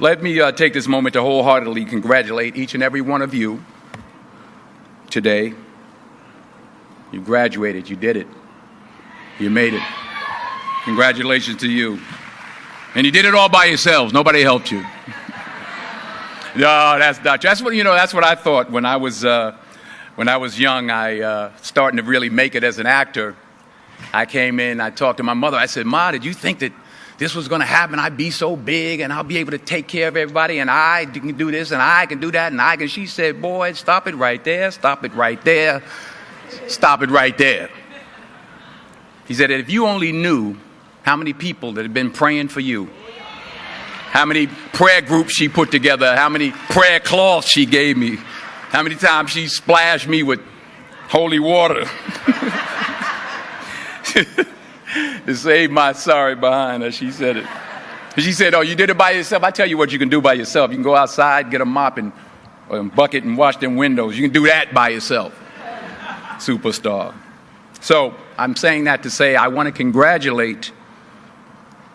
Let me take this moment to wholeheartedly congratulate each and every one of you today. You graduated. You did it. You made it. Congratulations to you. And you did it all by yourselves. Nobody helped you. No, that's not. That's what I thought when I was young. I starting to really make it as an actor. I came in. I talked to my mother. I said, "Ma, did you think that this was going to happen? I'd be so big and I'll be able to take care of everybody and I can do this and I can do that and I can." She said, "Boy, stop it right there. Stop it right there. Stop it right there." He said that if you only knew how many people that had been praying for you, how many prayer groups she put together, how many prayer cloths she gave me, how many times she splashed me with holy water to save my sorry behind her. She said it. She said, "Oh, you did it by yourself? I tell you what you can do by yourself. You can go outside, get a mop and a bucket and wash them windows. You can do that by yourself." Superstar. So I'm saying that to say I want to congratulate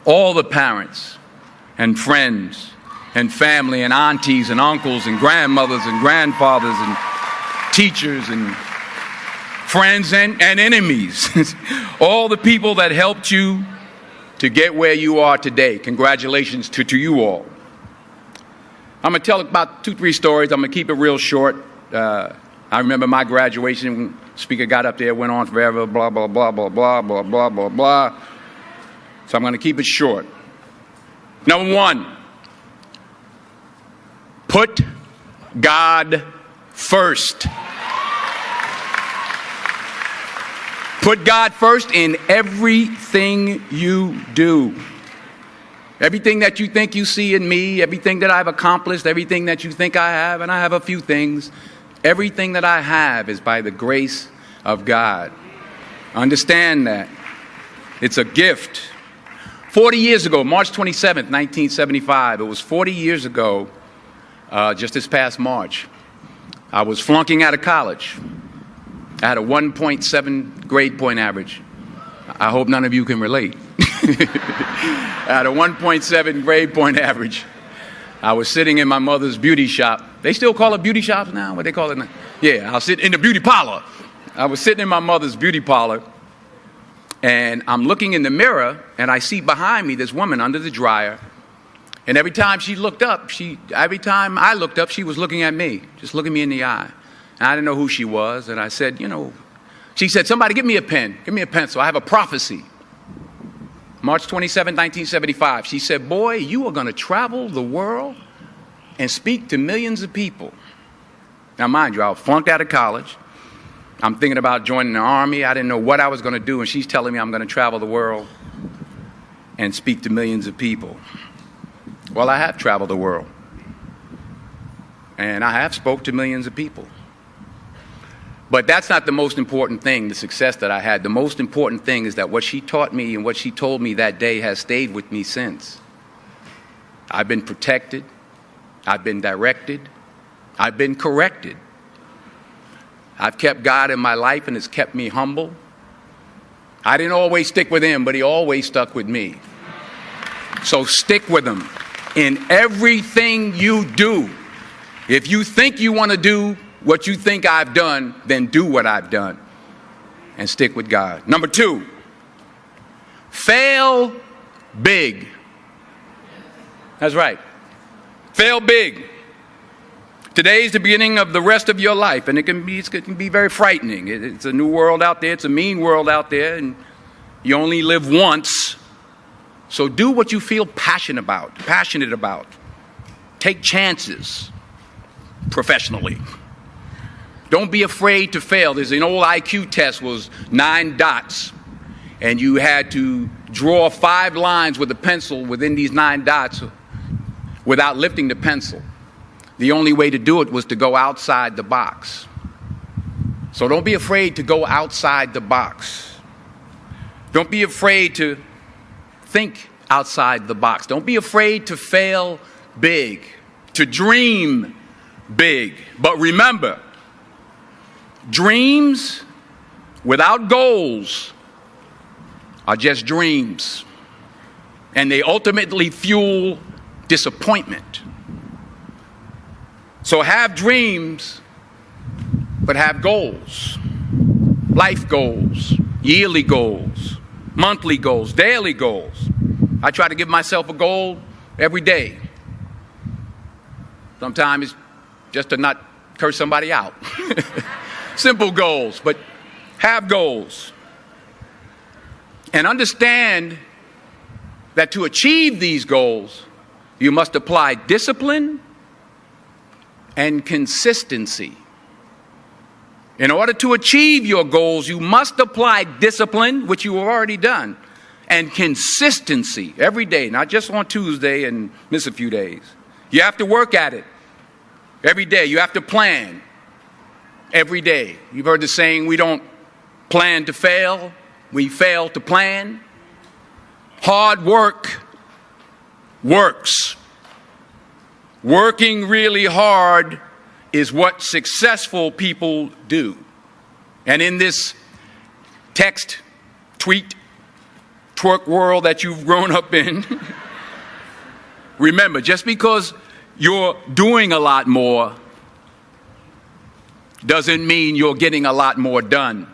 all the parents and friends and family and aunties and uncles and grandmothers and grandfathers and teachers and friends and enemies. All the people that helped you to get where you are today. Congratulations to you all. I'm going to tell about 2-3 stories. I'm going to keep it real short. I remember my graduation when the speaker got up there, went on forever, blah, blah, blah, blah, blah, blah, blah, blah, blah. So I'm going to keep it short. Number 1, put God first. Put God first in everything you do. Everything that you think you see in me, everything that I've accomplished, everything that you think I have, and I have a few things, everything that I have is by the grace of God. Understand that. It's a gift. 40 years ago, March 27th, 1975, it was 40 years ago, just this past March, I was flunking out of college. I had a 1.7 grade point average. I hope none of you can relate. I had a 1.7 grade point average. I was sitting in my mother's beauty shop. They still call it beauty shops now? What they call it now? Yeah, I was sitting in the beauty parlor. I was sitting in my mother's beauty parlor, and I'm looking in the mirror, and I see behind me this woman under the dryer. And every time she looked up, every time I looked up, she was looking at me, just looking me in the eye. And I didn't know who she was, and I said, she said, "Somebody give me a pen, give me a pencil. I have a prophecy." March 27, 1975, she said, "Boy, you are going to travel the world and speak to millions of people." Now, mind you, I was flunked out of college. I'm thinking about joining the army. I didn't know what I was going to do, and she's telling me I'm going to travel the world and speak to millions of people. Well, I have traveled the world, and I have spoke to millions of people. But that's not the most important thing, the success that I had. The most important thing is that what she taught me and what she told me that day has stayed with me since. I've been protected. I've been directed. I've been corrected. I've kept God in my life, and it's kept me humble. I didn't always stick with him, but he always stuck with me. So stick with him in everything you do. If you think you want to do what you think I've done, then do what I've done and stick with God. Number 2, fail big. That's right. Fail big. Today is the beginning of the rest of your life, and it can be very frightening. It's a new world out there. It's a mean world out there, and you only live once. So do what you feel passionate about. Take chances professionally. Don't be afraid to fail. There's an old IQ test, was 9 dots, and you had to draw 5 lines with a pencil within these 9 dots without lifting the pencil. The only way to do it was to go outside the box. So don't be afraid to go outside the box. Don't be afraid to think outside the box. Don't be afraid to fail big, to dream big. But remember, dreams without goals are just dreams, and they ultimately fuel disappointment. So have dreams, but have goals. Life goals, yearly goals, monthly goals, daily goals. I try to give myself a goal every day. Sometimes it's just to not curse somebody out. Simple goals, but have goals. And understand that to achieve these goals, you must apply discipline and consistency. In order to achieve your goals, you must apply discipline, which you have already done, and consistency every day, not just on Tuesday and miss a few days. You have to work at it every day. You have to plan every day. You've heard the saying, we don't plan to fail, we fail to plan. Hard work works. Working really hard is what successful people do. And in this text, tweet, twerk world that you've grown up in, remember, just because you're doing a lot more doesn't mean you're getting a lot more done.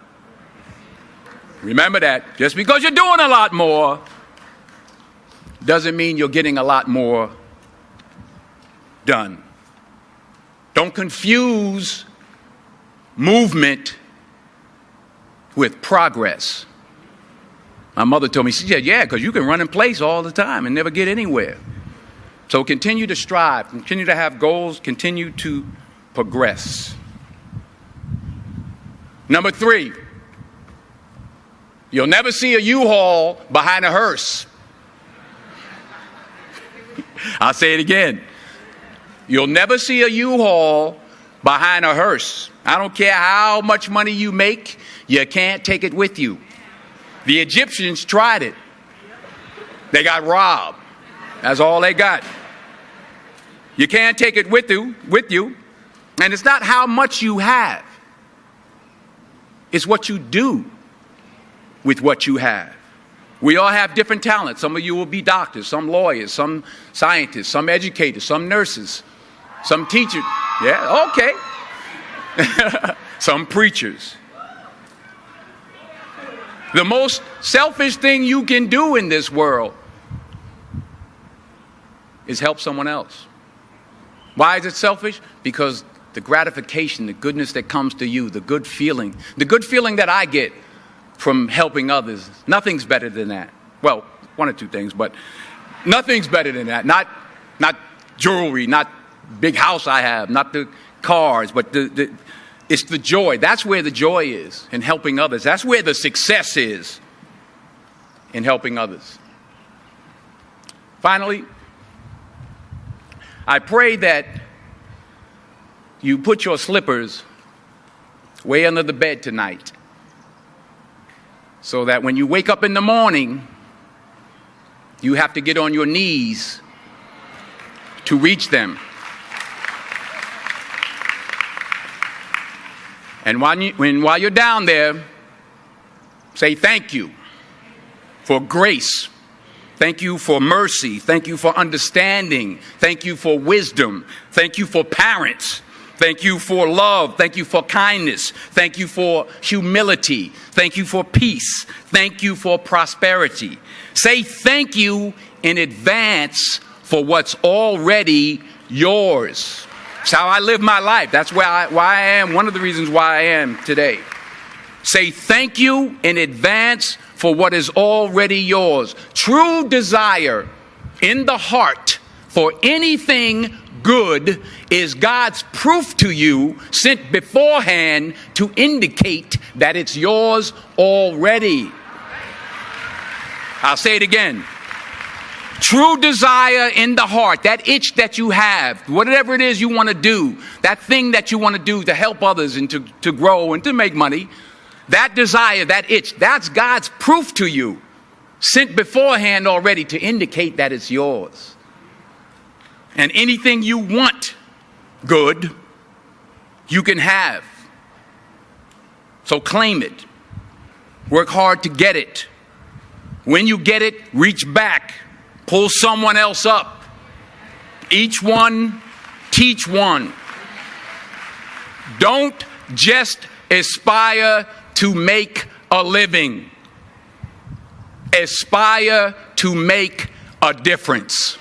Remember that. Just because you're doing a lot more doesn't mean you're getting a lot more done. Don't confuse movement with progress. My mother told me, she said, yeah, because you can run in place all the time and never get anywhere. So continue to strive, continue to have goals, continue to progress. Number 3, you'll never see a U-Haul behind a hearse. I'll say it again. You'll never see a U-Haul behind a hearse. I don't care how much money you make, you can't take it with you. The Egyptians tried it. They got robbed. That's all they got. You can't take it with you. And it's not how much you have. It's what you do with what you have. We all have different talents. Some of you will be doctors, some lawyers, some scientists, some educators, some nurses, some teachers. Yeah, okay. Some preachers. The most selfish thing you can do in this world is help someone else. Why is it selfish? Because the gratification, the goodness that comes to you, the good feeling that I get from helping others, nothing's better than that. Well, one or two things, but nothing's better than that. Not jewelry, not big house I have, not the cars, but it's the joy. That's where the joy is, in helping others. That's where the success is, in helping others. Finally, I pray that you put your slippers way under the bed tonight, so that when you wake up in the morning, you have to get on your knees to reach them. And while you're down there, say thank you for grace. Thank you for mercy. Thank you for understanding. Thank you for wisdom. Thank you for parents. Thank you for love. Thank you for kindness. Thank you for humility. Thank you for peace. Thank you for prosperity. Say thank you in advance for what's already yours. It's how I live my life. That's why I am, one of the reasons why I am today. Say thank you in advance for what is already yours. True desire in the heart for anything good is God's proof to you, sent beforehand to indicate that it's yours already. I'll say it again. True desire in the heart, that itch that you have, whatever it is you want to do, that thing that you want to do to help others and to grow and to make money, that desire, that itch, that's God's proof to you, sent beforehand already to indicate that it's yours. And anything you want good, you can have. So claim it. Work hard to get it. When you get it, reach back. Pull someone else up. Each one, teach one. Don't just aspire to make a living. Aspire to make a difference.